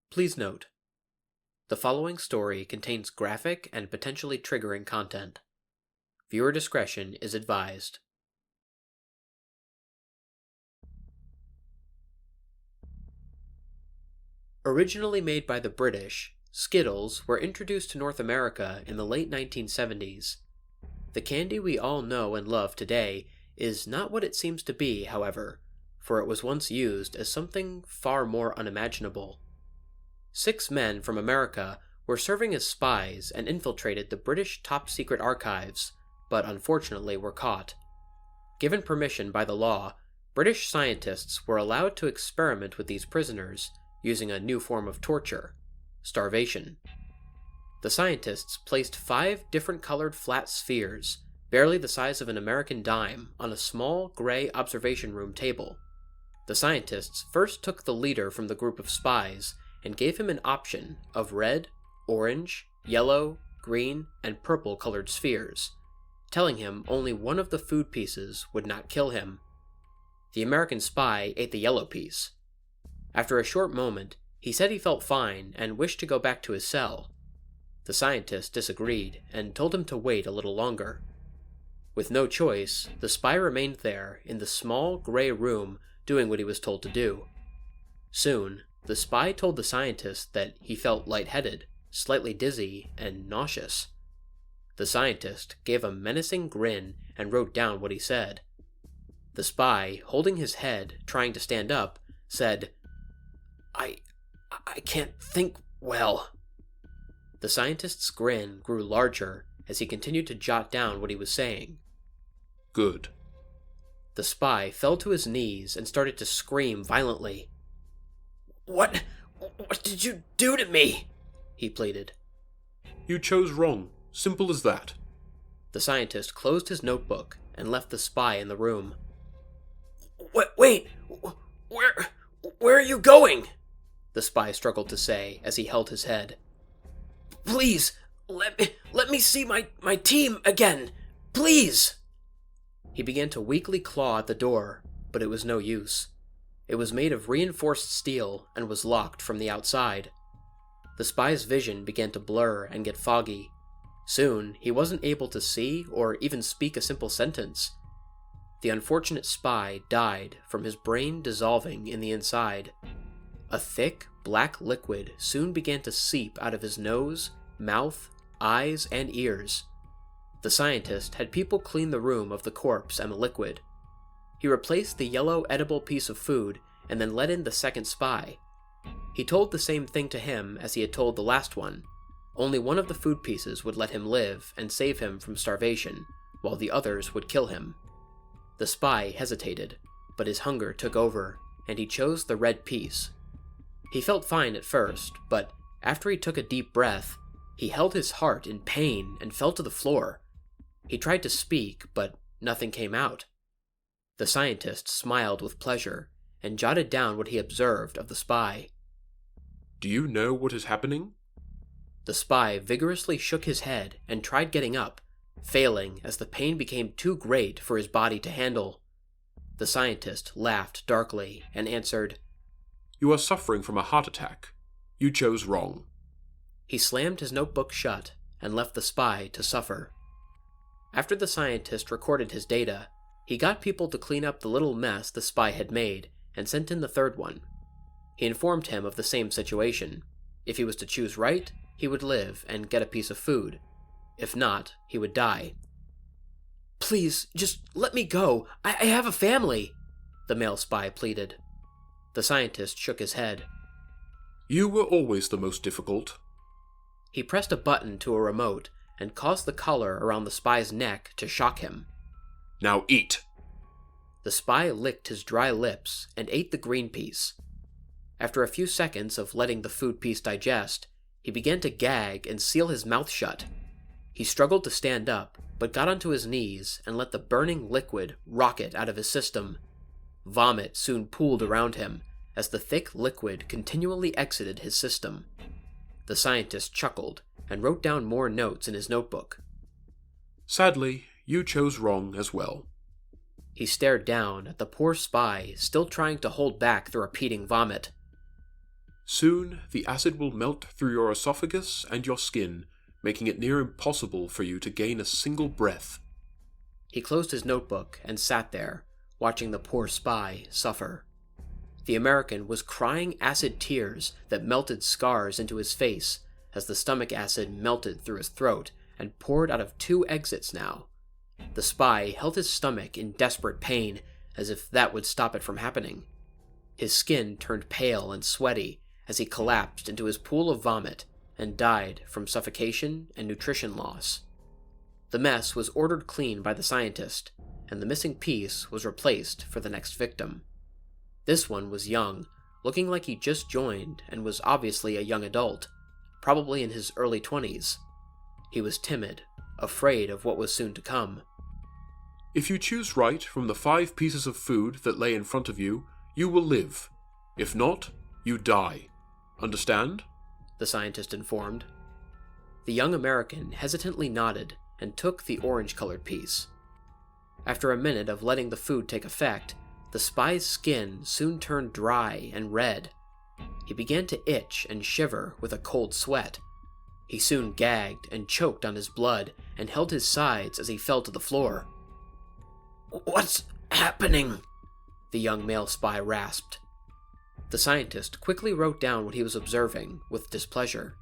Please note, the following story contains graphic and potentially triggering content. Viewer discretion is advised. Originally made by the British, Skittles were introduced to North America in the late 1970s. The candy we all know and love today is not what it seems to be, however, for it was once used as something far more unimaginable. 6 men from America were serving as spies and infiltrated the British top-secret archives, but unfortunately were caught. Given permission by the law, British scientists were allowed to experiment with these prisoners using a new form of torture: starvation. The scientists placed 5 different colored flat spheres, barely the size of an American dime, on a small, gray observation room table. The scientists first took the leader from the group of spies and gave him an option of red, orange, yellow, green, and purple colored spheres, telling him only one of the food pieces would not kill him. The American spy ate the yellow piece. After a short moment, he said he felt fine and wished to go back to his cell. The scientist disagreed and told him to wait a little longer. With no choice, the spy remained there in the small, gray room doing what he was told to do. Soon, the spy told the scientist that he felt lightheaded, slightly dizzy, and nauseous. The scientist gave a menacing grin and wrote down what he said. The spy, holding his head, trying to stand up, said, I can't think well." The scientist's grin grew larger as he continued to jot down what he was saying. "Good." The spy fell to his knees and started to scream violently. What did you do to me?" he pleaded. "You chose wrong. Simple as that." The scientist closed his notebook and left the spy in the room. Wait, where are you going?" the spy struggled to say as he held his head. "Please, let me see my team again, please." He began to weakly claw at the door, but it was no use. It was made of reinforced steel and was locked from the outside. The spy's vision began to blur and get foggy. Soon, he wasn't able to see or even speak a simple sentence. The unfortunate spy died from his brain dissolving in the inside. A thick, black liquid soon began to seep out of his nose, mouth, eyes, and ears. The scientist had people clean the room of the corpse and the liquid. He replaced the yellow edible piece of food and then let in the second spy. He told the same thing to him as he had told the last one. Only one of the food pieces would let him live and save him from starvation, while the others would kill him. The spy hesitated, but his hunger took over, and he chose the red piece. He felt fine at first, but after he took a deep breath, he held his heart in pain and fell to the floor. He tried to speak, but nothing came out. The scientist smiled with pleasure and jotted down what he observed of the spy. "Do you know what is happening?" The spy vigorously shook his head and tried getting up, failing as the pain became too great for his body to handle. The scientist laughed darkly and answered, "You are suffering from a heart attack. You chose wrong." He slammed his notebook shut and left the spy to suffer. After the scientist recorded his data, he got people to clean up the little mess the spy had made and sent in the third one. He informed him of the same situation. If he was to choose right, he would live and get a piece of food. If not, he would die. "Please, just let me go. I have a family," the male spy pleaded. The scientist shook his head. "You were always the most difficult." He pressed a button to a remote and caused the collar around the spy's neck to shock him. "Now eat." The spy licked his dry lips and ate the green piece. After a few seconds of letting the food piece digest, he began to gag and seal his mouth shut. He struggled to stand up, but got onto his knees and let the burning liquid rocket out of his system. Vomit soon pooled around him as the thick liquid continually exited his system. The scientist chuckled and wrote down more notes in his notebook. "Sadly, you chose wrong as well." He stared down at the poor spy, still trying to hold back the repeating vomit. Soon, the acid will melt through your esophagus and your skin, making it near impossible for you to gain a single breath. He closed his notebook and sat there, watching the poor spy suffer. The American was crying acid tears that melted scars into his face as the stomach acid melted through his throat and poured out of 2 exits now. The spy held his stomach in desperate pain, as if that would stop it from happening. His skin turned pale and sweaty as he collapsed into his pool of vomit and died from suffocation and nutrition loss. The mess was ordered clean by the scientist, and the missing piece was replaced for the next victim. This one was young, looking like he just joined and was obviously a young adult, probably in his early 20s. He was timid, afraid of what was soon to come. If you choose right from the 5 pieces of food that lay in front of you, you will live. If not, you die. Understand? The scientist informed. The young American hesitantly nodded and took the orange-colored piece. After a minute of letting the food take effect, the spy's skin soon turned dry and red. He began to itch and shiver with a cold sweat. He soon gagged and choked on his blood and held his sides as he fell to the floor. "What's happening?" the young male spy rasped. The scientist quickly wrote down what he was observing with displeasure.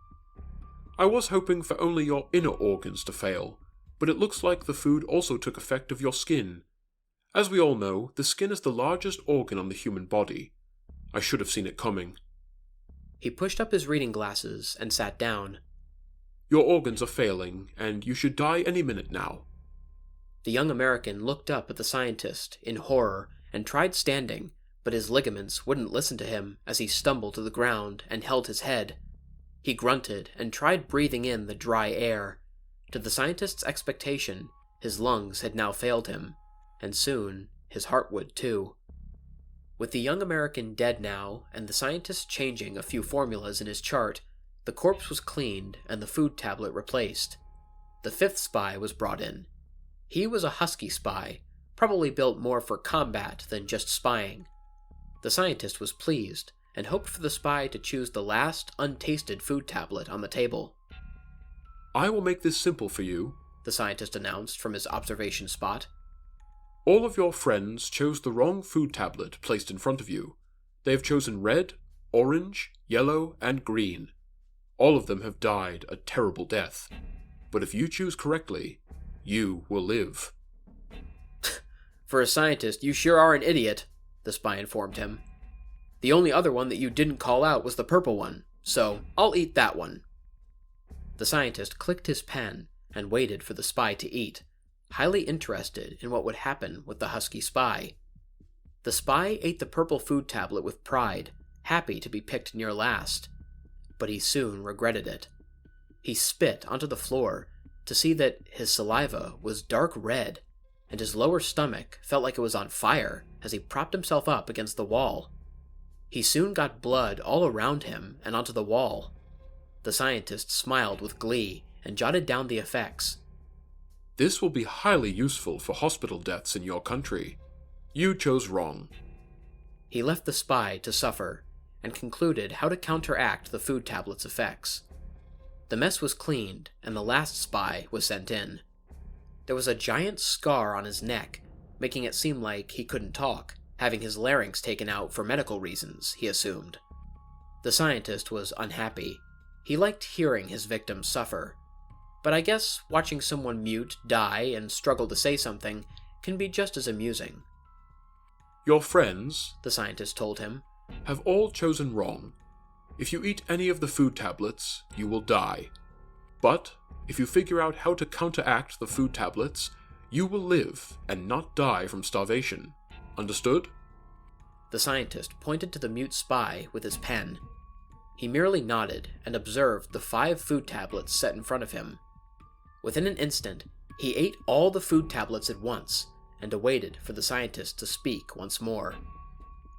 I was hoping for only your inner organs to fail, but it looks like the food also took effect of your skin. As we all know, the skin is the largest organ on the human body. I should have seen it coming. He pushed up his reading glasses and sat down. Your organs are failing, and you should die any minute now. The young American looked up at the scientist in horror and tried standing, but his ligaments wouldn't listen to him as he stumbled to the ground and held his head. He grunted and tried breathing in the dry air. To the scientist's expectation, his lungs had now failed him, and soon his heart would too. With the young American dead now, and the scientist changing a few formulas in his chart, the corpse was cleaned and the food tablet replaced. The 5th spy was brought in. He was a husky spy, probably built more for combat than just spying. The scientist was pleased, and hoped for the spy to choose the last untasted food tablet on the table. I will make this simple for you, the scientist announced from his observation spot. All of your friends chose the wrong food tablet placed in front of you. They have chosen red, orange, yellow, and green. All of them have died a terrible death. But if you choose correctly, you will live. For a scientist, you sure are an idiot, the spy informed him. The only other one that you didn't call out was the purple one, so I'll eat that one. The scientist clicked his pen and waited for the spy to eat, highly interested in what would happen with the husky spy. The spy ate the purple food tablet with pride, happy to be picked near last. But he soon regretted it. He spit onto the floor to see that his saliva was dark red, and his lower stomach felt like it was on fire as he propped himself up against the wall. He soon got blood all around him and onto the wall. The scientist smiled with glee and jotted down the effects. This will be highly useful for hospital deaths in your country. You chose wrong. He left the spy to suffer and concluded how to counteract the food tablet's effects. The mess was cleaned and the last spy was sent in. There was a giant scar on his neck, making it seem like he couldn't talk, having his larynx taken out for medical reasons, he assumed. The scientist was unhappy. He liked hearing his victims suffer. But I guess watching someone mute, die, and struggle to say something can be just as amusing. Your friends, the scientist told him, have all chosen wrong. If you eat any of the food tablets, you will die. But if you figure out how to counteract the food tablets, you will live and not die from starvation. Understood? The scientist pointed to the mute spy with his pen. He merely nodded and observed the 5 food tablets set in front of him. Within an instant, he ate all the food tablets at once and awaited for the scientist to speak once more.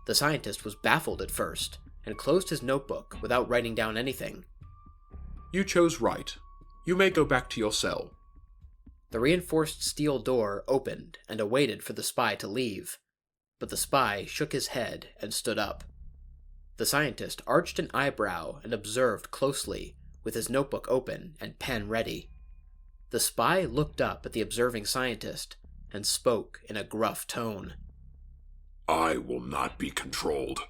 The scientist was baffled at first and closed his notebook without writing down anything. You chose right. You may go back to your cell. The reinforced steel door opened and awaited for the spy to leave, but the spy shook his head and stood up. The scientist arched an eyebrow and observed closely, with his notebook open and pen ready. The spy looked up at the observing scientist and spoke in a gruff tone. I will not be controlled.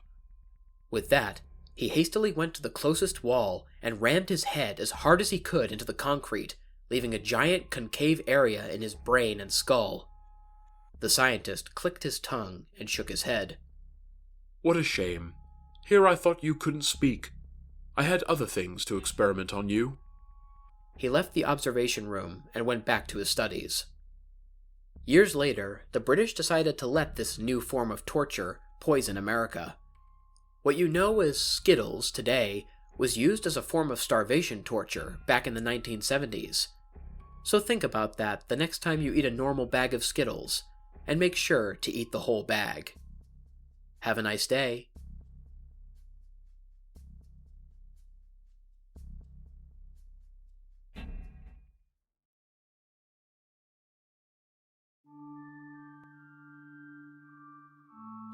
With that, he hastily went to the closest wall and rammed his head as hard as he could into the concrete, leaving a giant concave area in his brain and skull. The scientist clicked his tongue and shook his head. What a shame. Here I thought you couldn't speak. I had other things to experiment on you. He left the observation room and went back to his studies. Years later, the British decided to let this new form of torture poison America. What you know as Skittles today was used as a form of starvation torture back in the 1970s. So think about that the next time you eat a normal bag of Skittles, and make sure to eat the whole bag. Have a nice day.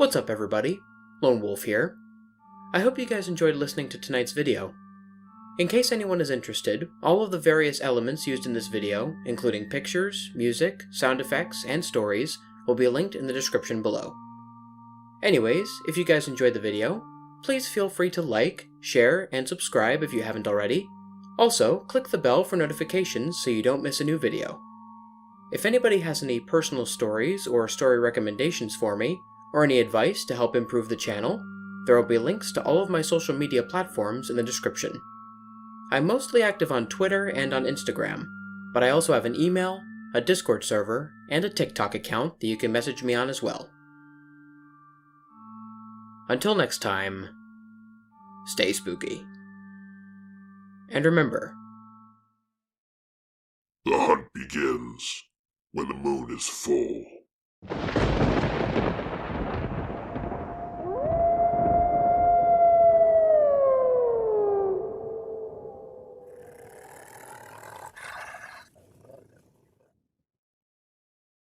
What's up, everybody? Lone Wolf here. I hope you guys enjoyed listening to tonight's video. In case anyone is interested, all of the various elements used in this video, including pictures, music, sound effects, and stories, will be linked in the description below. Anyways, if you guys enjoyed the video, please feel free to like, share, and subscribe if you haven't already. Also, click the bell for notifications so you don't miss a new video. If anybody has any personal stories or story recommendations for me, or any advice to help improve the channel, there will be links to all of my social media platforms in the description. I'm mostly active on Twitter and on Instagram, but I also have an email, a Discord server, and a TikTok account that you can message me on as well. Until next time, stay spooky. And remember, the hunt begins when the moon is full.